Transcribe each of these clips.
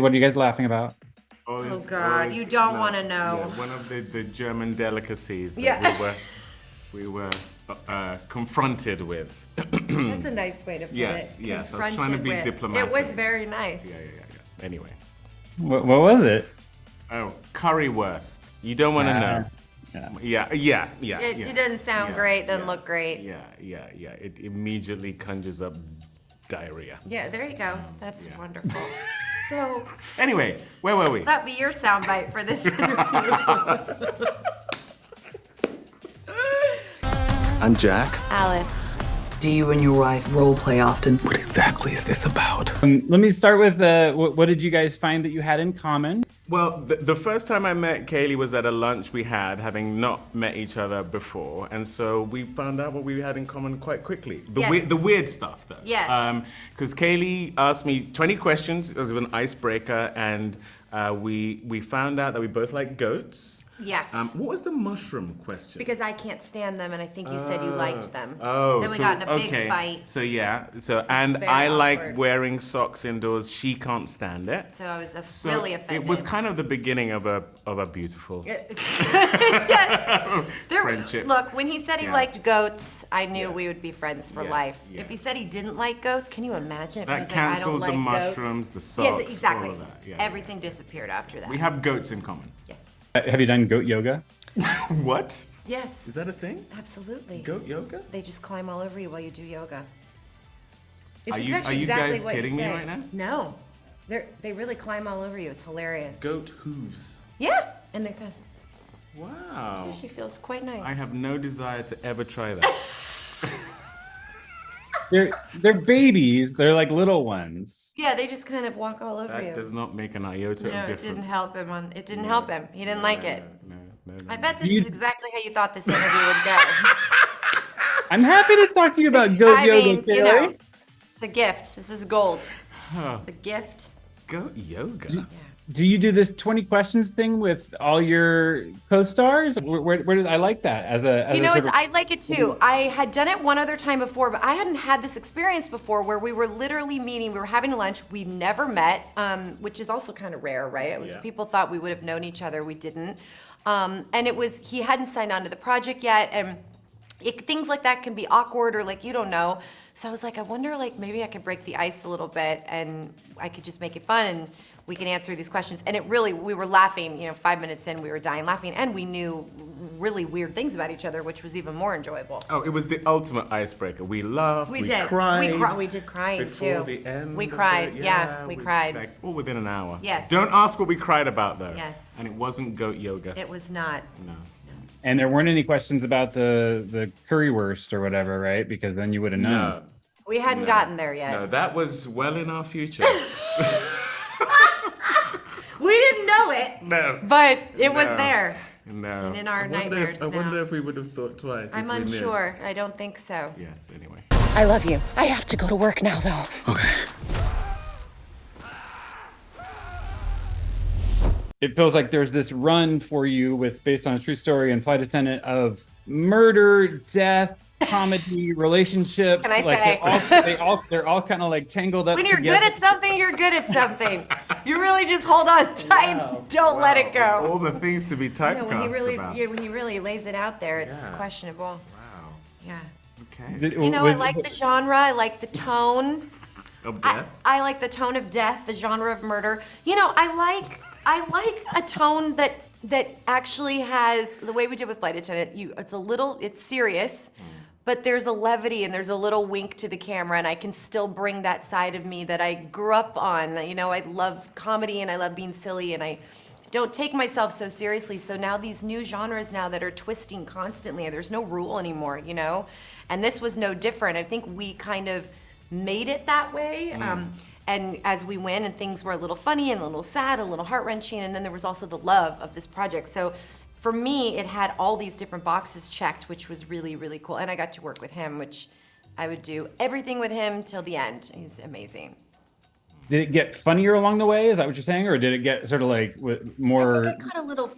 What are you guys laughing about? Oh God, you don't want to know. Yeah, one of the German delicacies that we were confronted with. That's a nice way to put it. Yes. I was trying to be diplomatic. It was very nice. Yeah. Anyway. What was it? Oh, currywurst. You don't want to know. Yeah. It doesn't sound great, doesn't look great. Yeah. It immediately conjures up diarrhea. Yeah, there you go. That's wonderful. So, anyway, where were we? That'd be your soundbite for this interview. I'm Jack. Alice. Do you and your wife role play often? What exactly is this about? Let me start with what did you guys find that you had in common? Well, the first time I met Kaley was at a lunch we had, having not met each other before, and so we found out what we had in common quite quickly. The weird stuff, though. Yes. Because Kaley asked me 20 questions as an icebreaker, and we found out that we both like goats. Yes. What was the mushroom question? Because I can't stand them, and I think you said you liked them. Oh, then we got in a big fight. So and Very I like awkward. wearing socks indoors. She can't stand it. So I was really offended. It was kind of the beginning of a beautiful friendship. Look, when he said he liked goats, I knew we would be friends for life. Yeah. If he said he didn't like goats, can you imagine if he That was like, I don't canceled like the goats? mushrooms, the socks, Yes, exactly. all of that. Yeah. Everything disappeared after that. We have goats in common. Yes. Have you done goat yoga? What? Yes. Is that a thing? Absolutely. Goat yoga? They just climb all over you while you do yoga. Are you guys kidding me right now? No. They really climb all over you. It's hilarious. Goat hooves. Yeah. And they're good. Wow. So she feels quite nice. I have no desire to ever try that. They're babies. They're like little ones. Yeah, they just kind of walk all over you. That does not make an iota of difference. No, it didn't help him. It didn't help him. He didn't like it. No. I bet this is exactly how you thought this interview would go. I'm happy to talk to you about goat yoga, Kaley. It's a gift. This is gold. It's a gift. Goat yoga? Do you do this 20 questions thing with all your co-stars? Where did I like that I like it too. I had done it one other time before, but I hadn't had this experience before where we were literally meeting. We were having lunch. We never met, which is also kind of rare, right? It was people thought we would have known each other. We didn't. And he hadn't signed on to the project yet, and things like that can be awkward or like you don't know. So I was like, I wonder maybe I could break the ice a little bit and I could just make it fun and we can answer these questions. And we were laughing, 5 minutes in, we were dying laughing, and we knew really weird things about each other, which was even more enjoyable. Oh, it was the ultimate icebreaker. We laughed, we cried. We did crying before too. the end. We cried, we cried. Like, all within an hour. Yes. Don't ask what we cried about though. Yes. And it wasn't goat yoga. It was not. No. And there weren't any questions about the currywurst or whatever, right? Because then you would have known. No. We hadn't gotten there yet. No, that was well in our future. We didn't know it. No. But it was there. No. And in our nightmares I wonder if we would have thought twice. I'm if we knew. unsure. I don't think so. Yes, anyway. I love you. I have to go to work now, though. Okay. It feels like there's this run for you based on a true story and Flight Attendant of murder, death, comedy, relationhips. Can I say? They're all kind of like tangled up When you're together. good at something, you're good at something. You really just hold on tight and don't let it go. All the things to be typecast about. When he really lays it out there, it's questionable. Wow. Yeah. Okay. I like the genre. I like the tone. Of death? I like the tone of death, the genre of murder. I like a tone that actually has, the way we did with Flight Attendant, it's serious, but there's a levity and there's a little wink to the camera, and I can still bring that side of me that I grew up on. I love comedy and I love being silly, and I don't take myself so seriously. So now these new genres now that are twisting constantly, there's no rule anymore, and this was no different. I think we kind of made it that way. And as we went, and things were a little funny and a little sad, a little heart-wrenching, and then there was also the love of this project. So for me, it had all these different boxes checked, which was really, really cool. And I got to work with him, which I would do everything with him till the end. He's amazing. Did it get funnier along the way? Is that what you're saying? Or did it get sort of like more... I think it got a little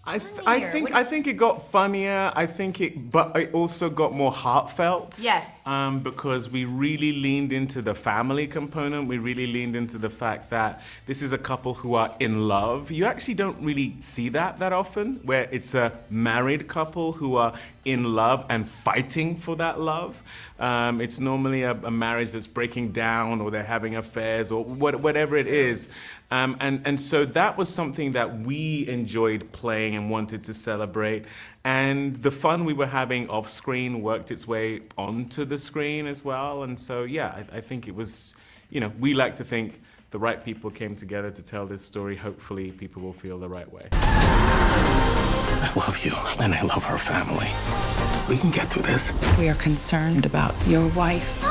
I think it got funnier. But it also got more heartfelt. Yes. Because we really leaned into the family component. We really leaned into the fact that this is a couple who are in love. You actually don't really see that often, where it's a married couple who are in love and fighting for that love. It's normally a marriage that's breaking down, or they're having affairs, or whatever it is. And so that was something that we enjoyed playing and wanted to celebrate. And the fun we were having off screen worked its way onto the screen as well. And so, yeah, I think it was, we like to think the right people came together to tell this story. Hopefully people will feel the right way. I love you, and I love our family. We can get through this. We are concerned about your wife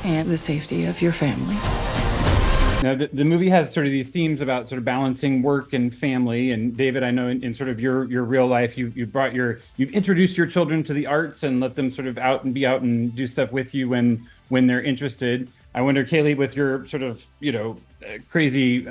and the safety of your family. Now, the movie has sort of these themes about sort of balancing work and family. And David, I know in sort of your real life, you've introduced your children to the arts and let them sort of be out and do stuff with you when they're interested. I wonder, Kaley, with your sort of, crazy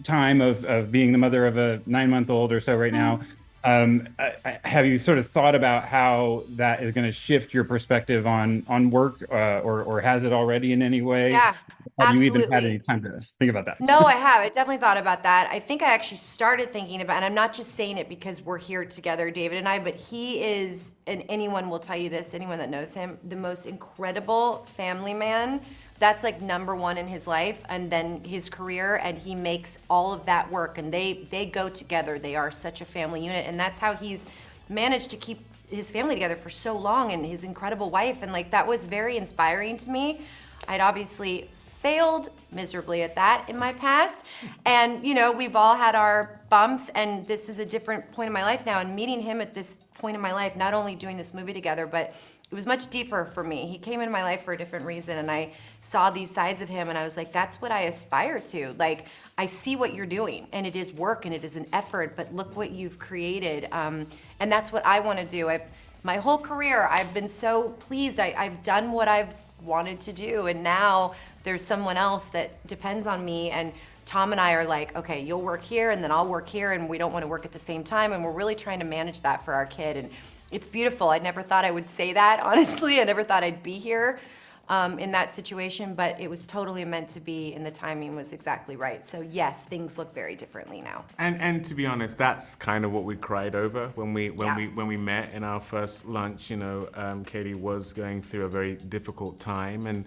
time of being the mother of a 9-month-old or so right now, have you sort of thought about how that is going to shift your perspective on work, or has it already in any way? Yeah, have you absolutely. even had any time to think about that? No, I have. I definitely thought about that. I think I actually started thinking about, and I'm not just saying it because we're here together, David and I, but he is, and anyone will tell you this, anyone that knows him, the most incredible family man. That's like number one in his life, and then his career, and he makes all of that work, and they go together. They are such a family unit, and that's how he's managed to keep his family together for so long, and his incredible wife, and like that was very inspiring to me. I'd obviously failed miserably at that in my past, and we've all had our bumps, and this is a different point in my life now, and meeting him at this point in my life, not only doing this movie together, but it was much deeper for me. He came into my life for a different reason, and I saw these sides of him, and I was like, that's what I aspire to. Like, I see what you're doing, and it is work, and it is an effort, but look what you've created. And that's what I want to do. My whole career, I've been so pleased. I've done what I've wanted to do, and now there's someone else that depends on me, and Tom and I are like, okay, you'll work here, and then I'll work here, and we don't want to work at the same time, and we're really trying to manage that for our kid. And it's beautiful. I never thought I would say that, honestly. I never thought I'd be here in that situation, but it was totally meant to be, and the timing was exactly right. So yes, things look very differently now. And to be honest, that's kind of what we cried over when we met in our first lunch. Kaley was going through a very difficult time, and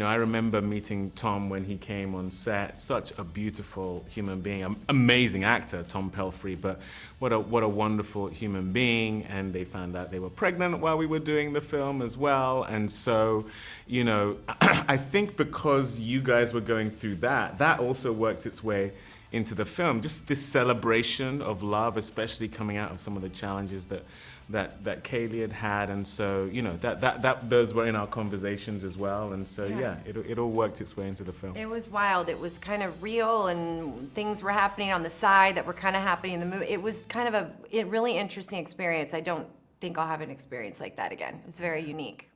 I remember meeting Tom when he came on set. Such a beautiful human being, amazing actor, Tom Pelfrey, but what a wonderful human being. And they found out they were pregnant while we were doing the film as well, and so I think because you guys were going through that also worked its way into the film. Just this celebration of love, especially coming out of some of the challenges that Kaley had, and so that those were in our conversations as well, and so it all worked its way into the film. It was wild. It was kind of real, and things were happening on the side that were kind of happening in the movie. It was kind of a really interesting experience. I don't think I'll have an experience like that again. It was very unique.